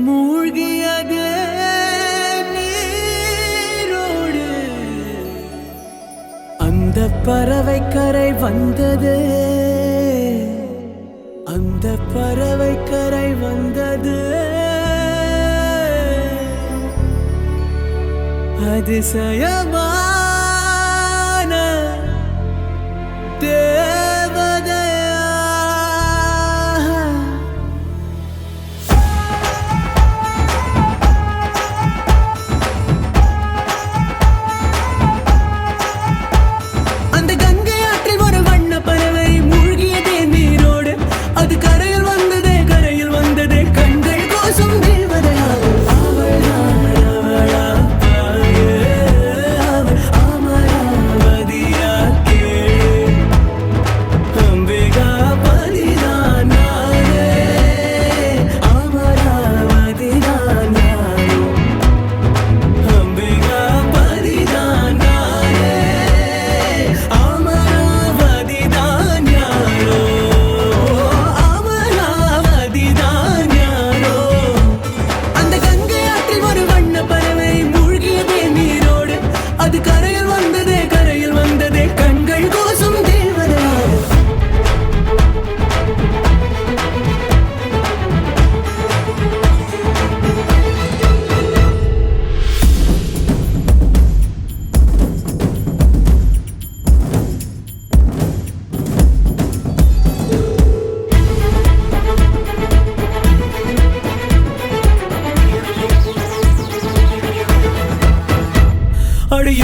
மூழ்கியதே நீரோடு அந்த பறவை கரை வந்தது, அந்த பறவை கரை வந்தது. அதிசயமான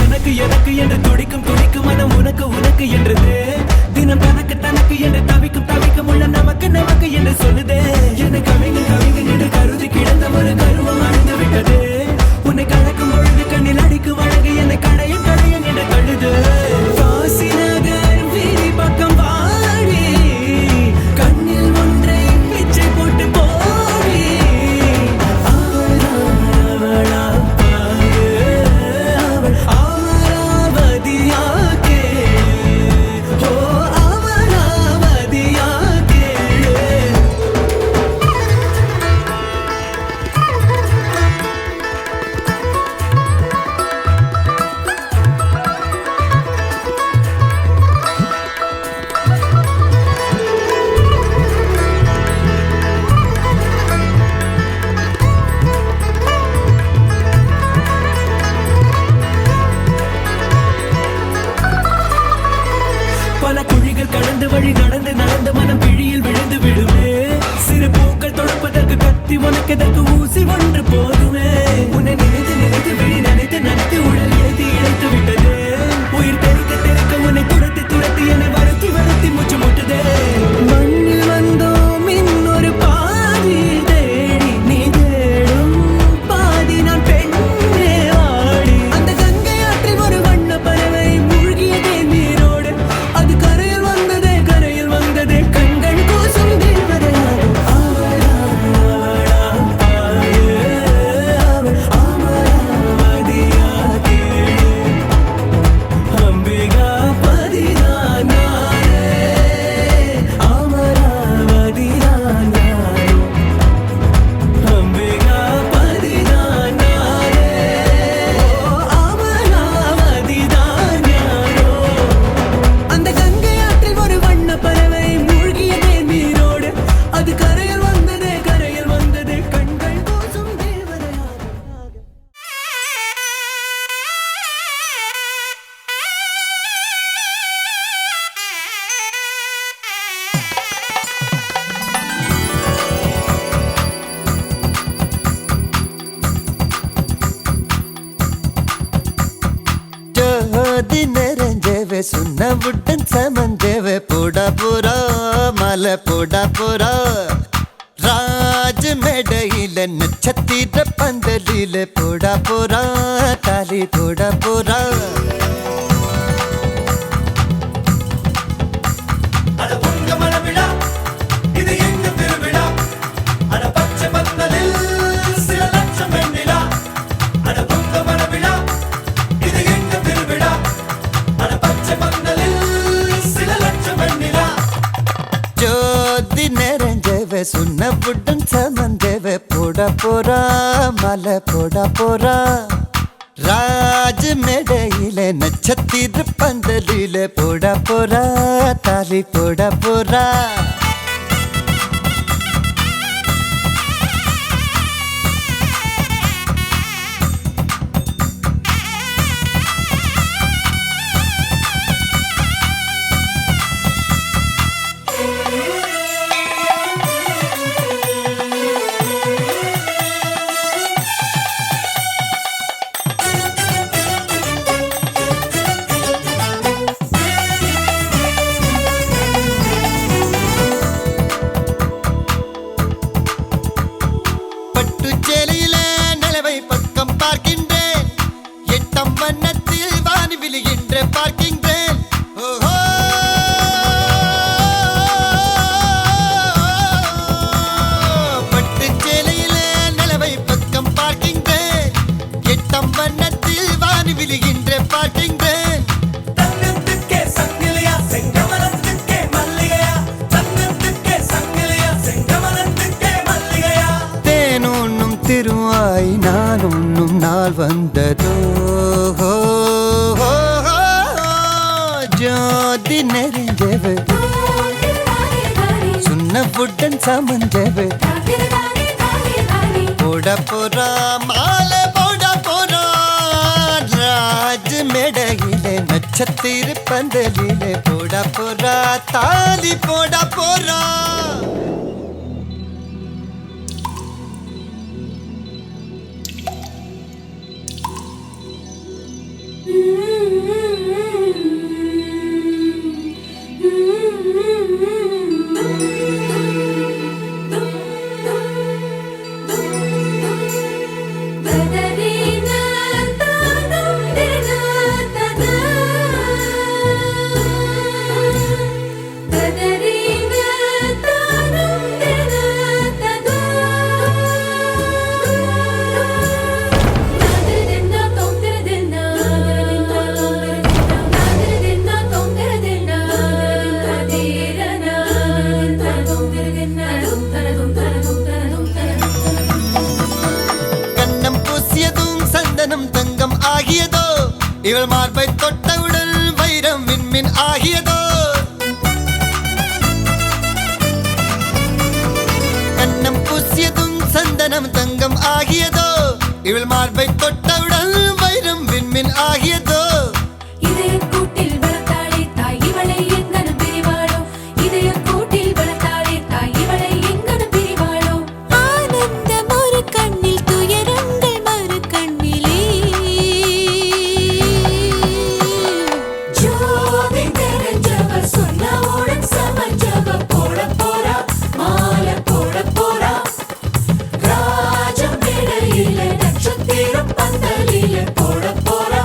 எனக்கு எனக்கு என்று துடிக்கும் துடிக்கும் மனம் உனக்கு உனக்கு என்றது. தினம் தனக்கு தனக்கு என்று தவிக்கும் தவிக்கும் உள்ள நமக்கு நமக்கு என்று சொல்லுதே. என்னை கவிங்க கவிங்க என்று கருதி கிடந்த ஒரு கருவம் அழிந்து விட்டது. உன்னை கலக்கும் பொழுது கண்ணில் அடிக்கு வழங்கு என்னை கடையன் கடையன் என்று தள்ளுது. காசி நகர் வீதி பக்கம் வாடி கண்ணில் ஒன்றை பிச்சை போட்டு போடி. அவளா கடந்து வழி நடந்து நடந்து மனம் பிழியில் விழுந்து விடுமே. சிறு பூக்கள் தொடுப்பதற்கு கத்தி உனக்கு எதற்கு ஊசி ஒன்று போதுமே. உன்னை நினைத்து நினைத்து விழி நினைத்து நினைத்து உடல் ஏற்றி இழைத்து விட்டது. உயிர் தெறிக்க தெறிக்க உன்னை துரத்தி துரத்தி என்னை வருத்தி வருத்தி முச்சு முட்டுதே. மண்ணில் வந்தோம் இன்னொரு பாதி தேடி நீ தேடும் பாதி நான் பெண்ணே வாடி. அந்த கங்கை ஆற்றில் ஒரு வண்ண பறவை மூழ்கியதே நீரோடு. அது கரையில் வந்ததே கரையில் வந்ததே கண்கள் கூசும் தேவதையாக. सुना बुड्डन समंदेवे पोड़ा पूरा माला पोड़ा पूरा राज मेडईल नक्षत्तीर पंदलील पोड़ा पूरा ताली पोड़ा पूरा सुना बुड्डन समंदेवे पोड़ा போறா மலை போட போறா ராஜ் மேடையில நட்சத்திர பந்தலில போட போறா தாலி போட போறா பட்டுச்சேலையில நிலவை பக்கம் பார்க்கின்றேன் எட்டம் வண்ணத்தில் வானி விழுகின்ற பார்க்கின்றேன் ஓஹோ பட்டுச்சேலையில நிலவை பக்கம் பார்க்கின்றேன் எட்டம் வண்ணத்தில் வானி விழுகின்ற பார்க்கின்றேன் தங்கத்துக்கே சங்கிலியா செங்கமலத்துக்கே மல்லிகையா தங்கத்துக்கே சங்கிலியா செங்கமலத்துக்கே மல்லிகையா தேனொன்னும் திருவாய் நான் ஒன்னும் நாள் வந்ததோ ஜோதி நெறிஞ்சவு சுண்ணப்புடன் சமஞ்சவு போட போறா மாலை போட போறா ராஜ் மேடையிலே நட்சத்திர பந்தலிலே போட போறா தாலி போட போறா தங்கம் ஆகியதோ இவள் மார்பை தொட்டவுடன் வைரம் விண்மின் ஆகியதோ கண்ணம் பூசியதும் சந்தனம் தங்கம் ஆகியதோ இவள் மார்பை தொட்டவுடன் வைரம் விண்மின் ஆகியதோ நட்சத்திரம் பந்தலிலே போட போறா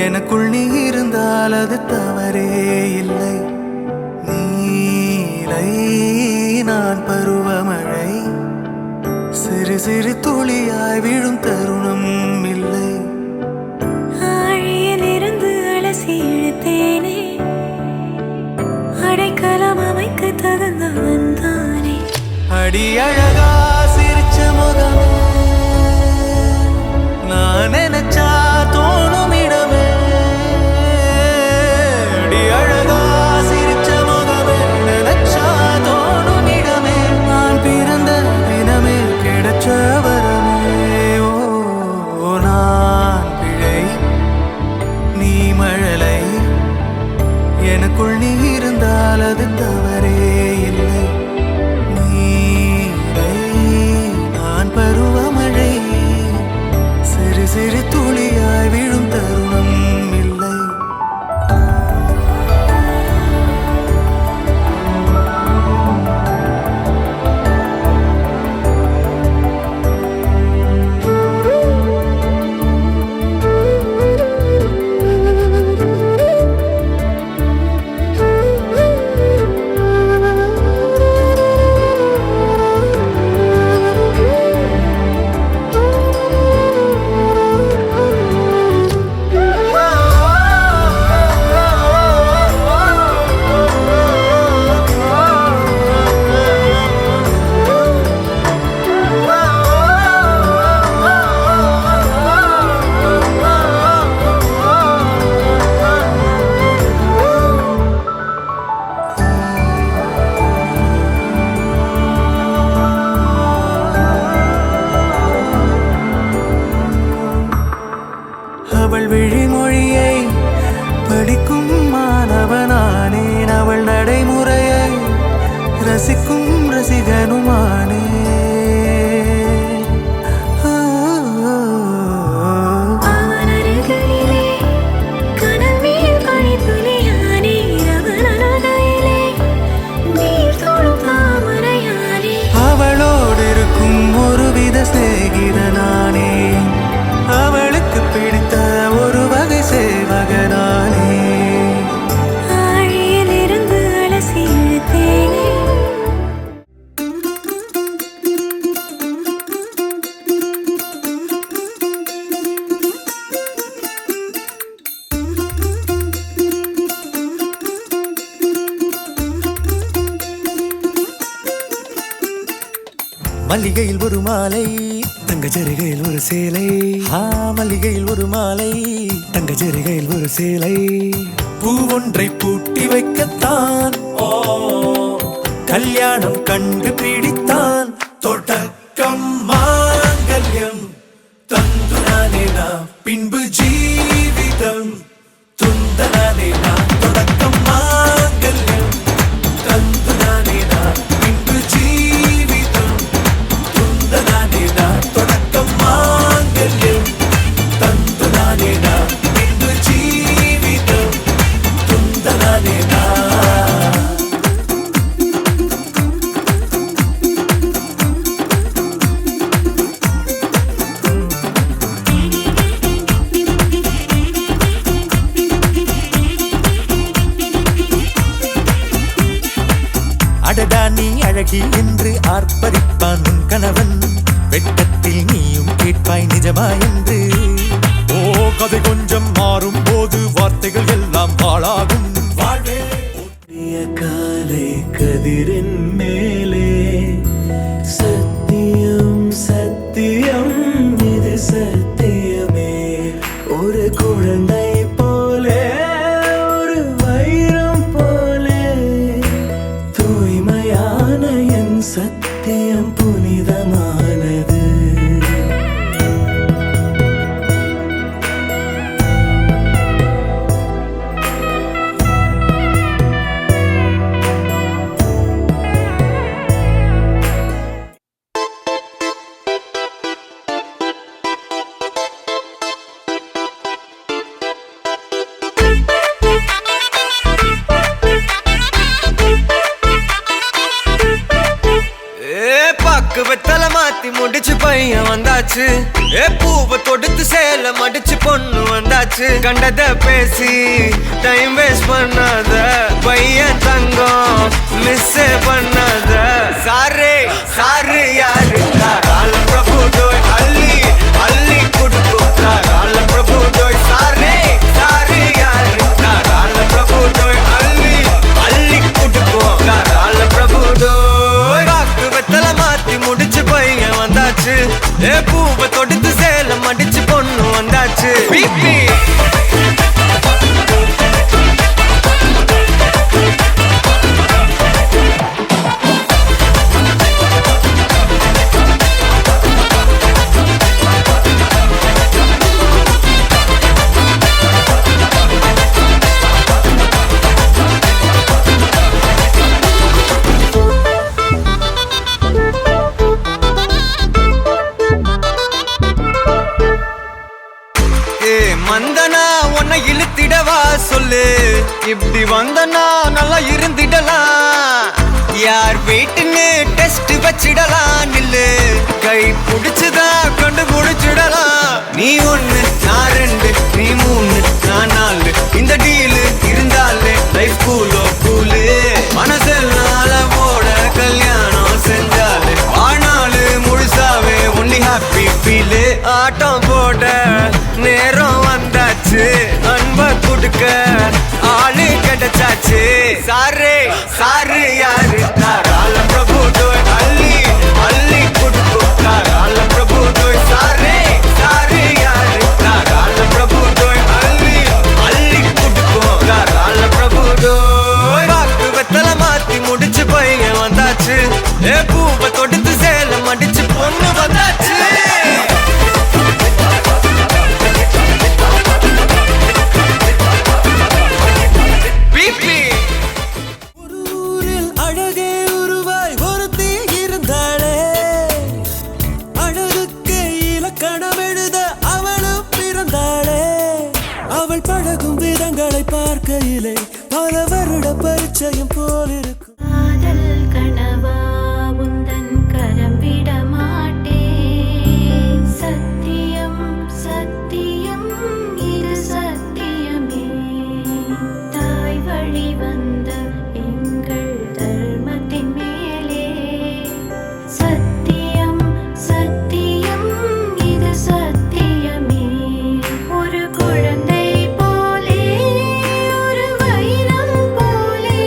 எனக்குள் நீ இருந்தால் அது தவறே இல்லை. நீலை நான் பருவமழை, சிறு சிறு துளியாய் விழும் தருணம் இல்லை. ஆழியிலிருந்து அலசி இழுத்தேனே, அடைக்கலம் அமைக்க தகுந்தவன் தானே. அடி அழகா சிரிச்ச முகமே, நான் நினைச்சா தோணும் இடமே. அடி அழகா சிரிச்ச முகமே, நினைச்சா தோணும் இடமே. நான் பிறந்த தினமே கிடைச்ச வரமே. ஓ நான் பிழை, நீ மழலை, எனக்குள் நீ இருந்தால் அது தவறே இல்லை. நான் பருவமழை, சிறு சிறு துளியாய் விழும் தருணம் இல்லை. அவள் விழிமொழியை படிக்கும் மாணவனானேன், அவள் நடைமுறையை ரசிக்கும் ரசிகனுமானே. அவன் அருகிலே கனல் மேல் பனித்துளியானே, அவன் அருகிலே நீர் தொடும் தாமரையானே. அவளோடு இருக்கும் ஒருவித சிநேகிதனானே, அவளுக்கு பிடித்த ஒரு வகை சேவகனானே. ஆழியிலிருந்து அலசி இழுத்தேனே, மல்லிகையில் ஒரு மாலை, தங்க ஜரிகையில் ஒரு சேலை. மல்லிகையில் ஒரு மாலை, தங்க ஜரிகையில் ஒரு சேலை. பூ ஒன்றை பூட்டி வைக்கத்தான் கல்யாணம் கண்டு பிடித்தான். தொடக்கம் மாங்கல்யம் தந்துனானே நாம், பின்பு ஜீவிதம் துந்தனானே நாம். தொடக்கம் மாங்கல்யம் தந்துனானே நாம், பின்பு ஜீவிதம் துந்தனானே நாம். தொடக்கம் மாங்கல்யம் தந்துனானே நாம், பின்பு ஜீவிதம் துந்தனானே நாம். அடடா நீ அழகி என்று ஆர்ப்பரிப்பான் உன் கணவன், வெட்கத்தில் நீயும் கேட்பாய் நிஜமா என்று. ஓ கதை கொஞ்சம் மாறும் போது வார்த்தைகள் எல்லாம் பாழாகும். வாழ்வே காலை கதிரின் மேலே சத்தியம் சத்தியம் இது சத்தியமே. ஒரு குழந்தை போலே, ஒரு வைரம் போலே, தூய்மையான என் சத்தியம் புனிதமானது. வெத்தலை மாத்தி முடிச்சு பையன் வந்தாச்சு. பூவை தொடுத்து சேல மடிச்சு பொண்ணு வந்தாச்சு கண்டத பேசி டைம் வேஸ்ட் பண்ணாத பையன் தங்கம் மிஸ் பண்ணாத சாரு சாரு யாரு கால பிரபு டோய் அள்ளி அள்ளி குடுக்கும் கால பிரபு டோய் சாரு சாரு யாரு கால பிரபு டோய் அள்ளி அள்ளி குடுக்கும் கால பிரபு டோய் வாக்கு வெத்தல மாத்தி முடிச்சு பையன் வந்தாச்சு பூவை தொடுத்து சேல மடிச்சு பொண்ணு வந்தாச்சு பிபி மந்தனா உன்னை இழுத்திடவா சொல்லு இப்படி வந்தனா நல்லா இருந்திடலாம் யார் வீட்டுன்னு டெஸ்ட் வச்சிடலாம் நில்லு கை புடிச்சுதா கண்டு முடிச்சிடலாம் நீ ஒண்ணு நான் ரெண்டு நீ மூணு நான் நாலு இந்த டீலு இருந்தாலே லைஃப் கூலோ கூலு மனசெல்லாம் போட கல்யாணம் செஞ்சாலே ஆனாலு முழுசாவே ஒன்லி ஹாப்பி ஃபீலு ஆட்டம் போட நேரம் வந்தாச்சு அன்ப கொடுக்க ஆளு கிடைச்சாச்சு சாரு சாரு யாரு கால பிரபு டோய் அள்ளி அள்ளி கொடுக்கும் கால பிரபு டோய் சாரு சாரு யாரு கால பிரபு டோய் அள்ளி அள்ளி கொடுக்கும் கால பிரபு டோய் வாக்கு வெத்தல மாத்தி முடிச்சு பையன் வந்தாச்சு பூவை தொடுத்து சேல மடிச்சு பொண்ணு வந்தாச்சு பார்க்கையிலே பல வருட பரிச்சயம் போலிருக்கும் காதல் கனவா உந்தன் கரம் விட மாட்டேன் சத்தியம் சத்தியம் இது சத்தியமே தாய் வழி வந்த எங்கள் தர்மத்தின் மேலே சத்தியம் சத்தியம் இது சத்தியமே ஒரு குழந்தை போலே ஒரு வைரம் போலே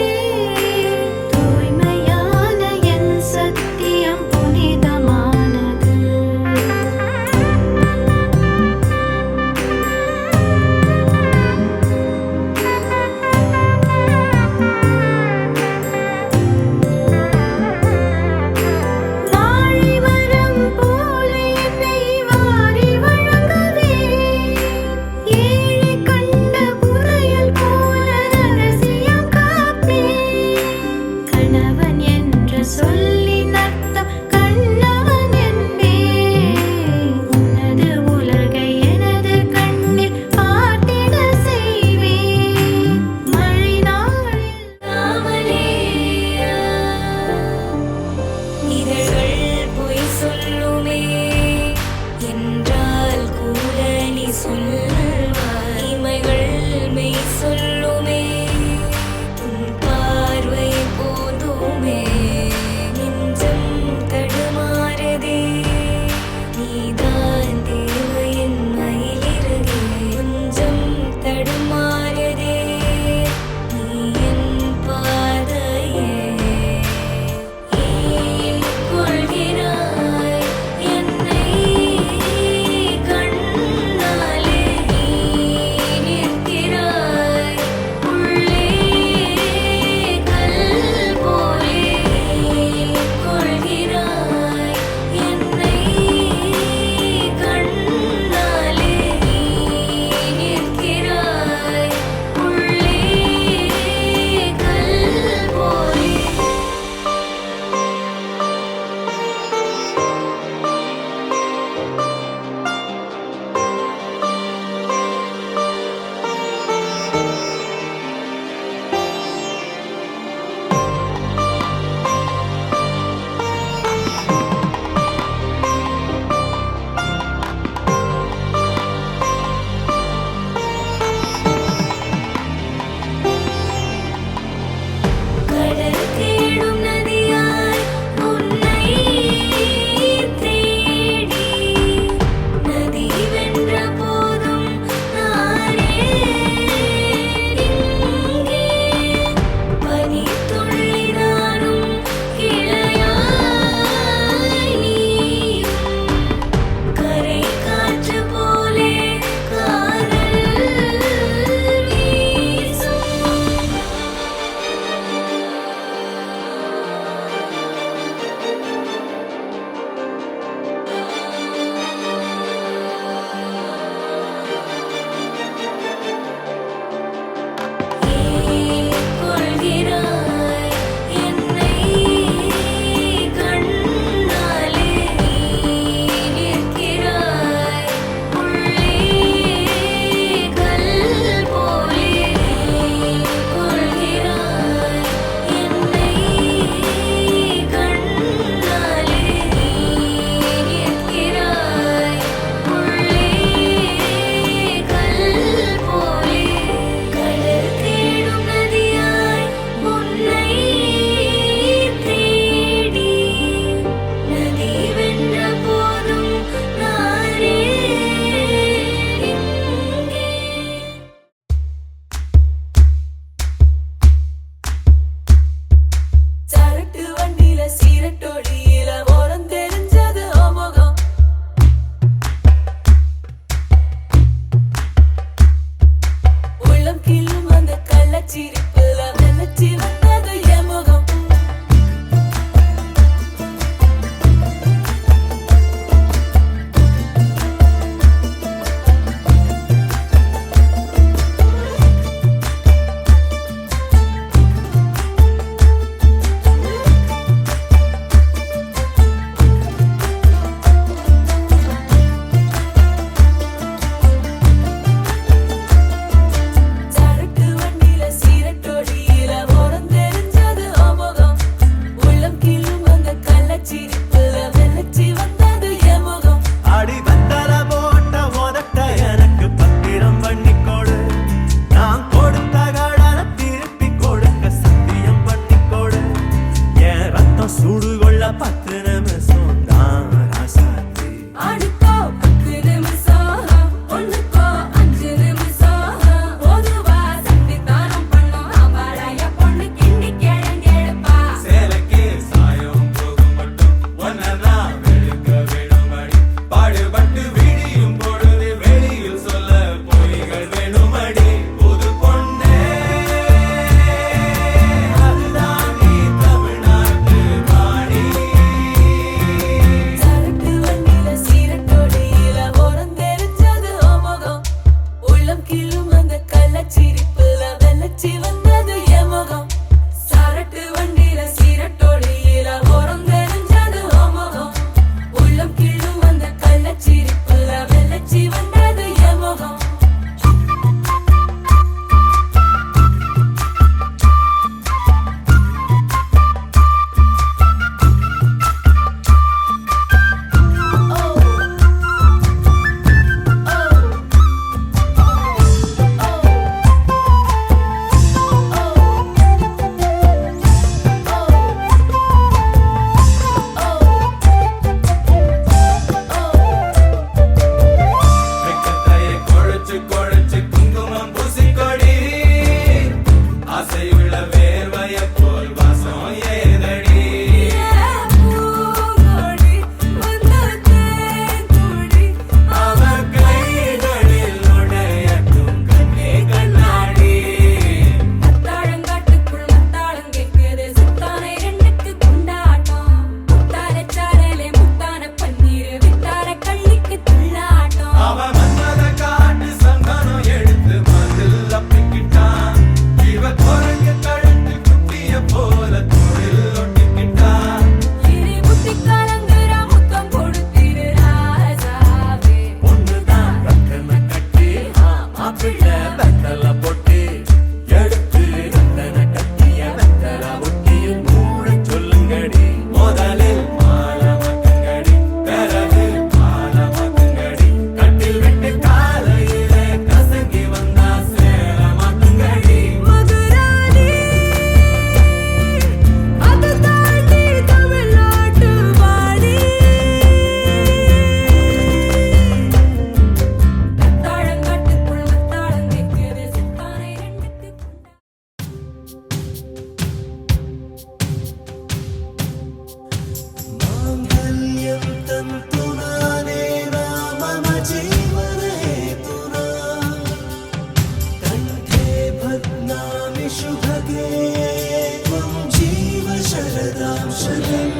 சதம்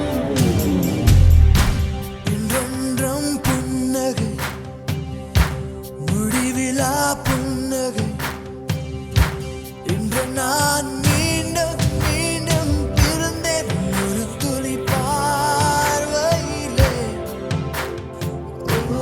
இன்றொன்றும் புன்னகை முடிவிலா புன்னகை இன்று நான் மீண்டும் மீண்டும் பிறந்தேன் ஒரு துளி பார்வையிலே ஓ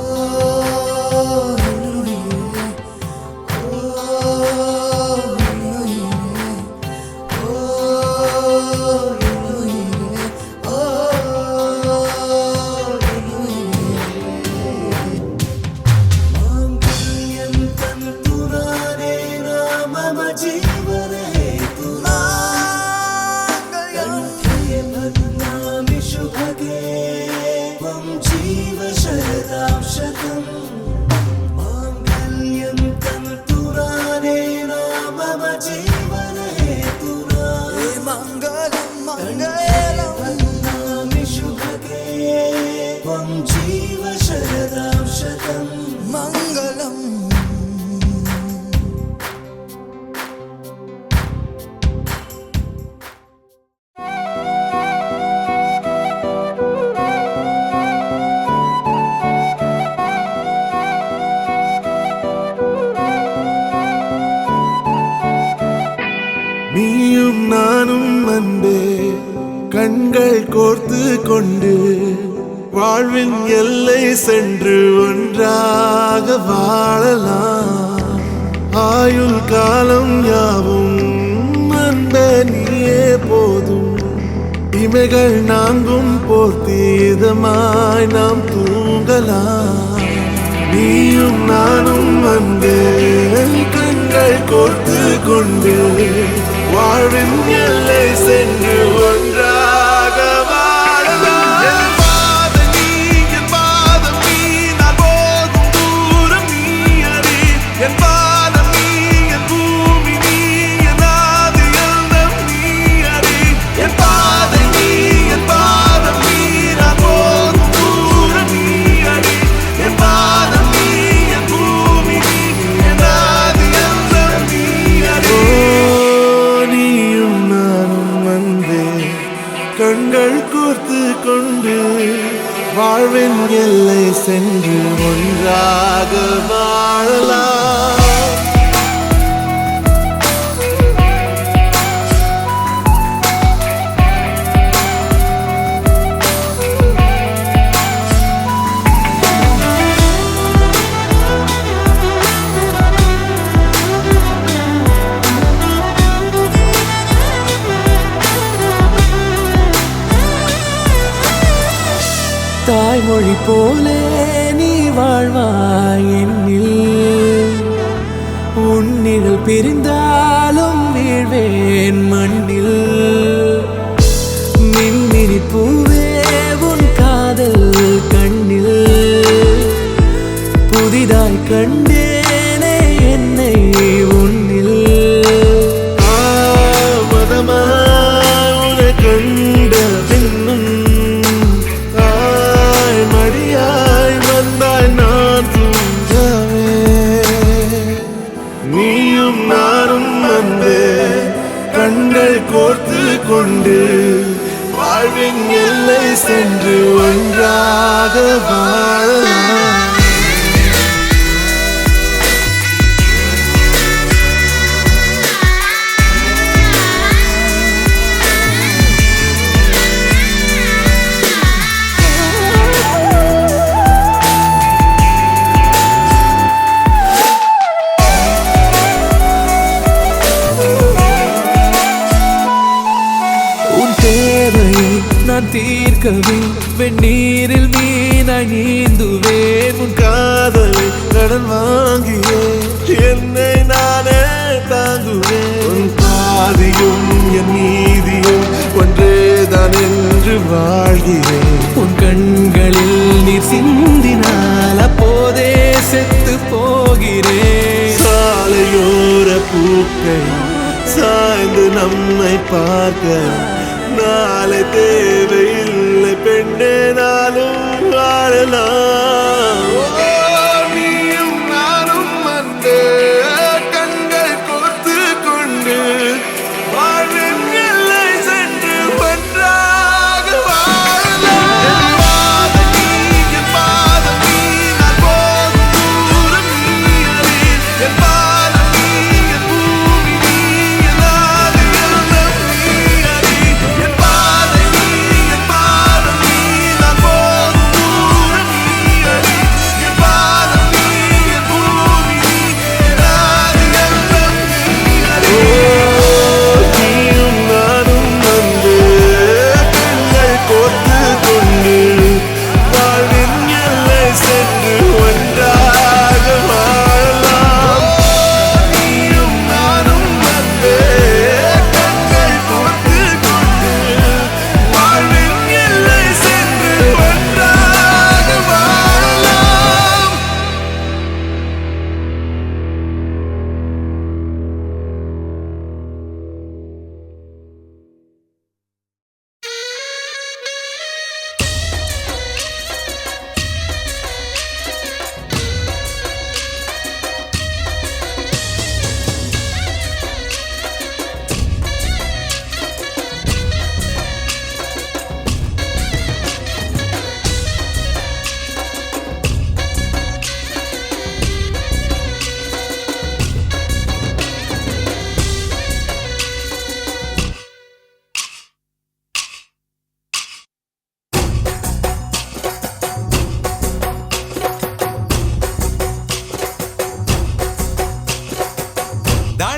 மங்களம் நீயும் நானும் அன்பே கண்கள் கோர்த்து கொண்டு வாழ்வின் எல்லை சென்று ஒன்றாக வாழலாம் ஆயுள் காலம் யாவும் அன்பே நீயே போதும் இமைகள் நான்கும் போர்த்தி இதமாய் நாம் தூங்கலாம் நீயும் நானும் அன்பே கண்கள் கோர்த்து கொண்டு வாழ்வின் எல்லை சென்று ஒன்றாக வாழலாம் என் பாதம் நீ நான் போகும் தூரம் நீ அறி என் பாதம் நீ என் பூமி நீ என் ஆதி எல்லாம் நீ அறி என் பாதம் நீ நான் போகும் தூரம் நீ அறி என் பாதம் நீ என் பூமி நீ என் ஆதி எல்லாம் நீ அறி நீயும் நானும் வந்தே கண்கள் கோர்த்து கொண்டு வாழ்வின் எல்லை சென்று ஒன்றாக வாழலாம் தாய்மொழி போலே நீ வாழ்வாய் என்னில் உன்னில் பிரிந்தாலும் வீழ்வேன் மண்ணில் மின்மினி பூவே உன் காதல் கண்ணில் புதிதாய் கண்டேனே என்னை உன்னில் மதமாய் உன்னை கண்ட பின்னும் நீயும் நானும் வந்தே கண்கள் கோர்த்து கொண்டு வாழ்வின் எல்லை சென்று ஒன்றாக வாழலாம் நான் தீர்க்கவே வெந்நீரில் மீனாய் நீந்துவேன் உன் காதலை கடன் வாங்கியே என்னை நானே தாங்குவேன் உன் பாதியும் என் நீதியும் ஒன்றேதான் என்று வாழ்கிறேன் உன் கண்களில் நீர் சிந்தினால் அப்போதே செத்து போகிறேன் சாலையோர பூக்கள் சாய்ந்து நம்மை பார்க்க நாளை தேவையில்லை பெண்ணே நானும் வாழலாம் நீயும் நானும் வந்து கண்கள் கோர்த்து கொண்டு வாழ்வின் எல்லை சென்று ஒன்றாக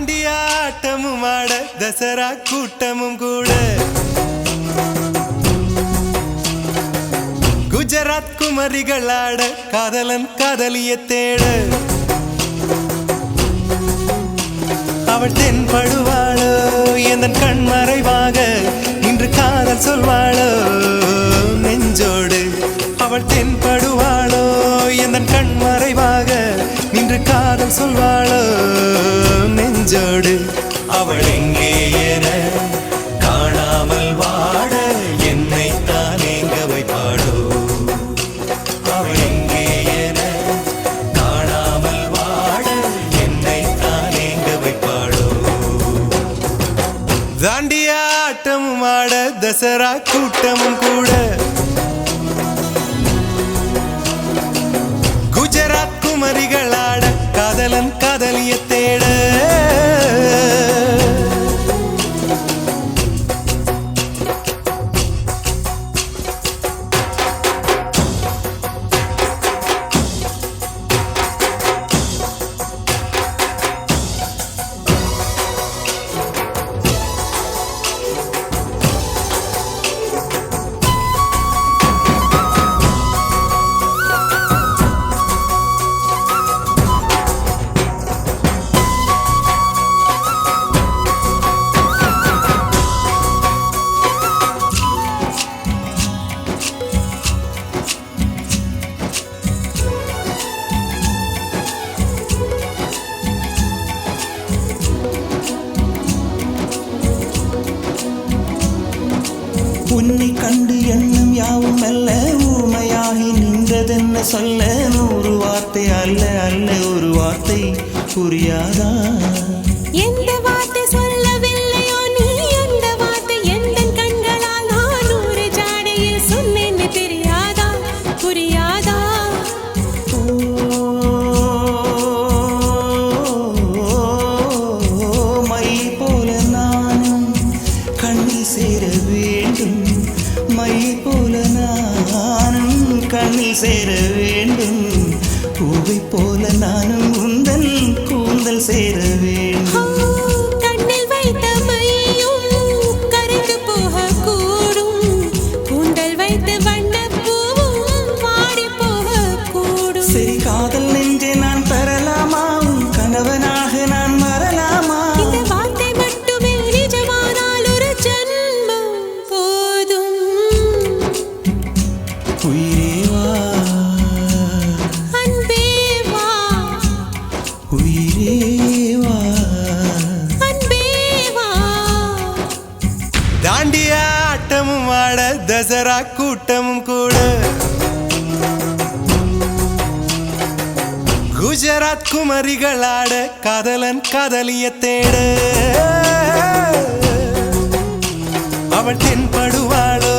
தாண்டியாட்டமும் ஆட தசரா கூட்டமும் கூட குஜராத் குமரிகள் ஆட காதலன் காதலிய தேட அவள் தென்படுவாளோ எந்தன் கண் மறைவாக நின்று காதல் சொல்வாளோ நெஞ்சோடு அவள் தென்படுவாளோ எந்தன் கண் மறைவாக நின்று காதல் சொல்வாளோ நெஞ்சோடு அவள் எங்கே என காணாமல் வாட என்னை தான் எங்க வைப்பாளோ அவள் எங்கே என காணாமல் வாட என்னை தான் எங்க வைப்பாளோ தாண்டியாட்டமும் ஆட தசரா கூட்டமும் கூட குஜராத் குமரிகள் ஆட காதலன் காதலிய தேட உன்னை கண்டு எண்ணம் யாவும் அல்ல ஊமையாகி நின்றதென்ன சொல்ல 100 வார்த்தை அல்ல அல்ல ஒரு வார்த்தை புரியாதா எந்த வார்த்தை சொல்லவில்லையோ நீ அந்த வார்த்தை எந்தன் கண்களால் நான் ஒரு ஜாடையில் சொன்னேன்னு தெரியாதா புரியாதா மை போல நானும் கண்ணில் சேர வேண்டும் மை போல நானும் கண்ணில் சேர வேண்டும் பூவை போல நானும் உந்தன் கூந்தல் சேர வேண்டும் கண்ணில் வைத்த மையும் கரைந்து போகக்கூடும் கூந்தல் வைத்து வண்ணப்பூவும் வாடி போகக்கூடும் சரி காதல் நெஞ்சை நான் பெறலாமா உன் கணவனாக நான் மறலாமா இந்த வார்த்தை மட்டுமே நிஜமானால் ஒரு ஜன்மம் போதும் உயிரே வா அன்பே வா உயிரே வா அன்பே வா தாண்டியாட்டமும் ஆட தசரா கூட்டமும் கூட குஜராத் குமரிகள் ஆட காதலன் காதலிய தேட அவள் தென்படுவாளோ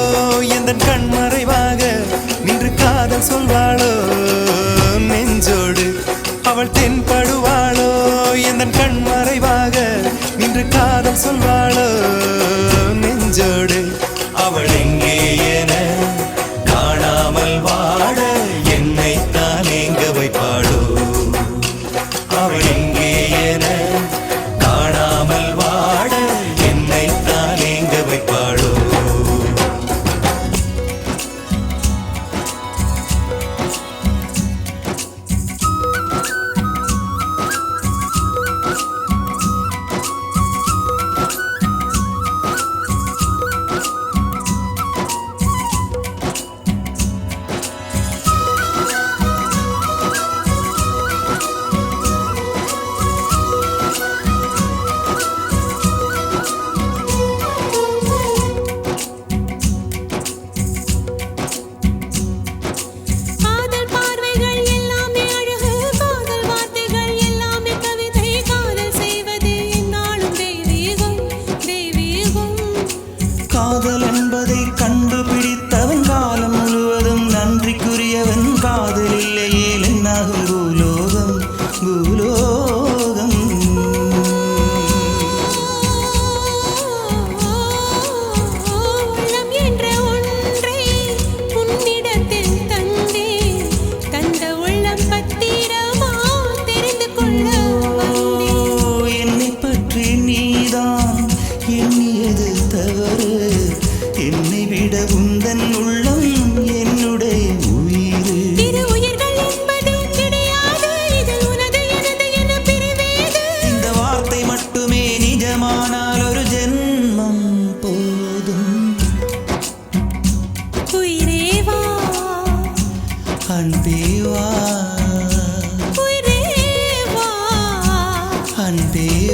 எந்தன் கண் மறைவாக நின்று காதல் சொல்வாளோ நெஞ்சோடு அவள் தென்படுவாளோ எந்தன் கண் மறைவாக நின்று காதல் சொல்வாளோ நெஞ்சோடு அவள் எங்கே என காணாமல் வாட என்னை தான் எங்க வைப்பாளோ அவள் எங்கே என காணாமல் வாட என்னை தான் எங்க வைப்பாளோ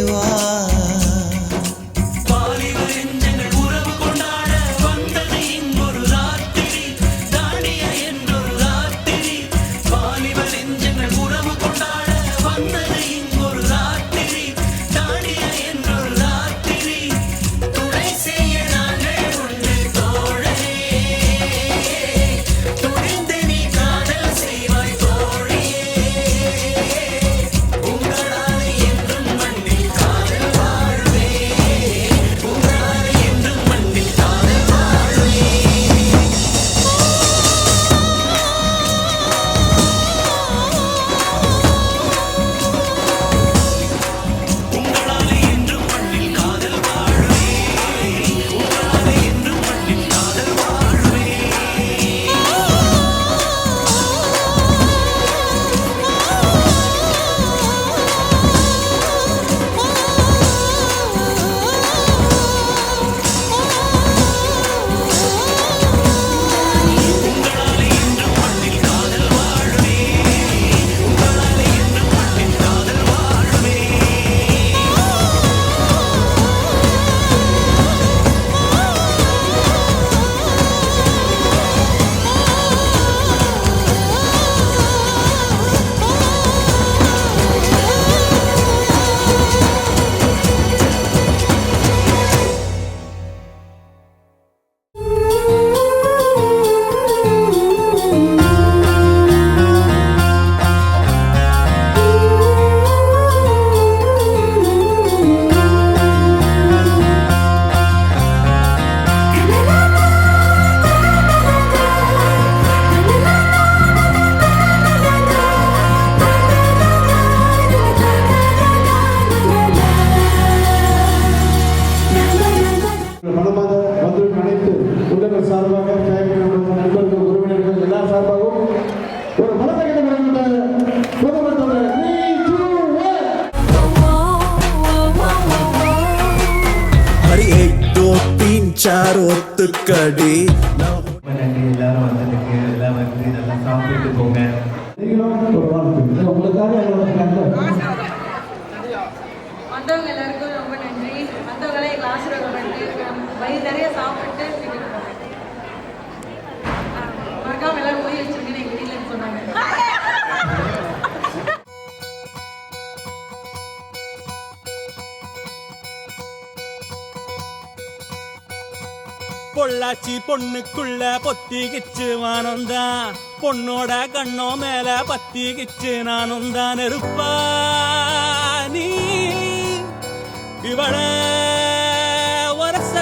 வா ஒத்துக்கடி எல்லாரும் வந்ததுக்கு எல்லாம் வந்து நல்லா சாப்பிட்டு போங்க. வந்தவங்க எல்லாருக்கும் ரொம்ப நன்றி. வந்தவங்களே எங்கள் ஆசீர்வாதம் பண்ணிட்டு வயிறு நிறைய சாப்பிட்டு வீட்டுக்கு போனேன். மறக்காம எல்லாரும் போய் வச்சிருக்கேன்னு எங்கள் வீட்டில் சொன்னாங்க. பொள்ளாச்சி பொண்ணுக்குள்ள பொத்திக்கிச்சு வானந்தான், பொண்ணோட கண்ணோ மேல பத்திக்கிச்சு நானும் தான் இருப்பா. நீ இவள வரச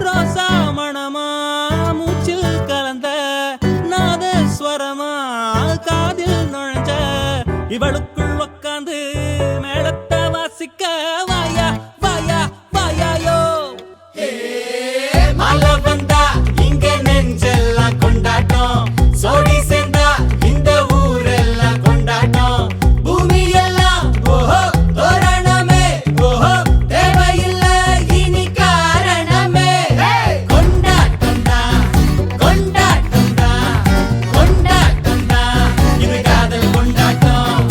ரோசா மணமா மூச்சில் கலந்த நாதஸ்வரமா காதில் நுழைஞ்ச இவளுக்குள் உக்காந்து மேளத்தை வாசிக்க வாயா வாயா வாயாயோ. மழை வந்தா இங்க நெஞ்செல்லாம் கொண்டாட்டம், சோடி சேர்ந்தா இந்த ஊரெல்லாம் கொண்டாட்டம். பூமி எல்லாம் ஓஹோ தோரணமே, ஓஹோ தேவையில்லை இனி காரணமே. கொண்டாட்டம் தான் கொண்டாட்டம் தான் கொண்டாட்டம் தான் இது காதல் கொண்டாட்டம்.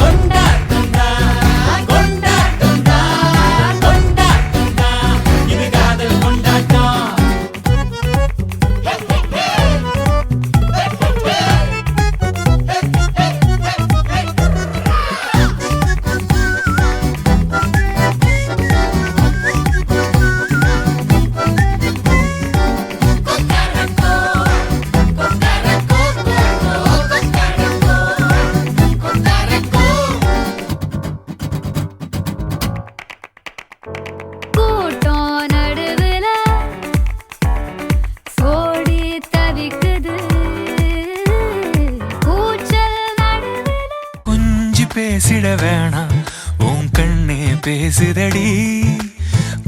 கொண்டாட்டம் தான் கொண்டாட்டம் தான் கொண்டாட்டம் தான் இது காதல் கொண்டாட்டம். கூட்டம் நடுவுல ஓடி தவிக்குது, கூச்சல் நடுவுல கொஞ்சி பேசிட வேணாம், உன் கண்ணே பேசுதடி.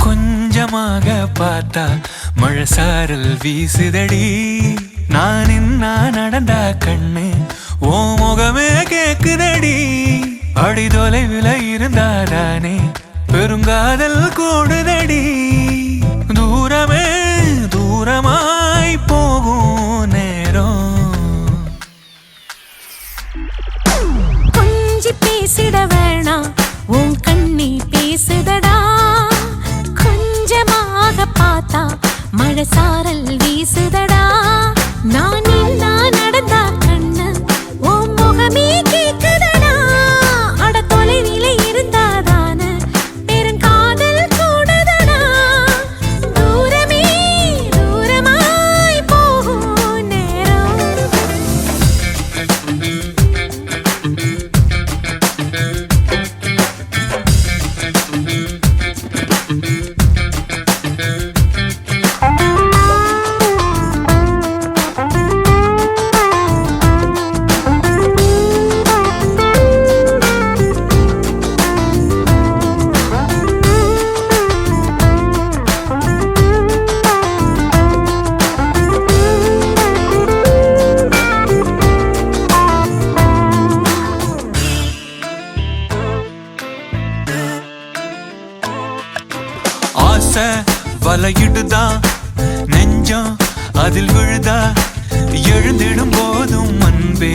கொஞ்சமாக பார்த்தா மழை சாரல் வீசுதடி. நான் என்ன நடந்தா கண்ணு ஓ முகமே கேக்குதடி. அடி தொலைவில் இருந்தாதானே பெருங்காதல் கூடுதடி. தூரமே தூரமாய் போகும் நேரம். கொஞ்சி பேசிட வேணாம், உன் ஆசை வலையிடுதா நெஞ்சம் அதில் விழுதா எழுந்திடும் போதும் அன்பே